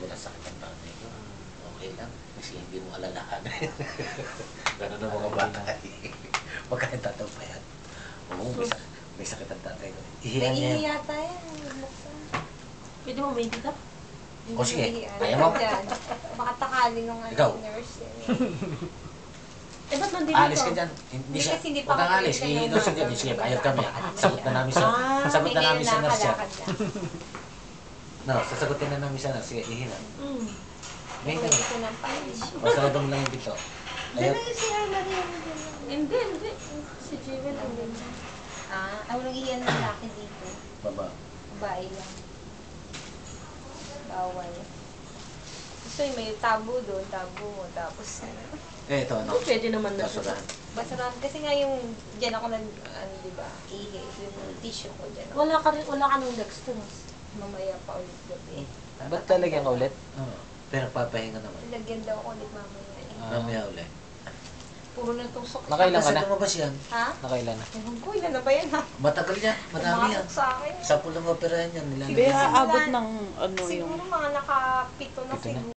wala sakit ang tatay ko. Okay lang. Kasi hindi mo alalahan. Ganun ang mga bata. Magkain tataw pa yan. Oo, may sakit ang tatay ko. Ihiyan niya yan. Naiiya tayo. Pwede mo may dito? O sige, Naiiya. kaya mo? Baka takali nung Ikaw. nurse. Eh, ba't nandito? Alis ka dyan. Hindi siya. Kasi hindi pa Huwag kang ako alis. pwede yung Iinusin ka. Sige, bayad kami. Sagot na namin sa... Sagot na namin sa nurse yan. No, sasagutin na namin sa nurse. Sige, ihinan. May May ka. ito ng punish. Masaladong lang yung dito. Ayaw. Si Arla rin. Hindi, hindi. Si Jewel ang ganyan. Walang iyan ng lalaki dito. Baba. Babae lang. Bawal. Gusto yung may tabo doon, tabo mo, tapos Eh, ito ano? Pwede naman na siya. Basurahan. basurahan. Kasi nga yung, dyan ako di ba, ihi, yung tissue ko dyan. Wala ka nung dextrose. Mamaya pa ulit gabi. Ba't talagyan ka ulit? Oo. Pero papahinga naman. Lagyan daw ako ulit mamaya eh. Mamaya ulit. Puro na tusok. Nakailan ka Kasi na? lumabas yan. Ha? Nakailan na? Ewan ko, ilan na ba yan ha? Matagal yan. Madami yan. Pumasok sa akin. Sa pulang operahan yan. Sige. Kaya abot ng ano yung... Siguro mga nakapito na Pito na. siguro.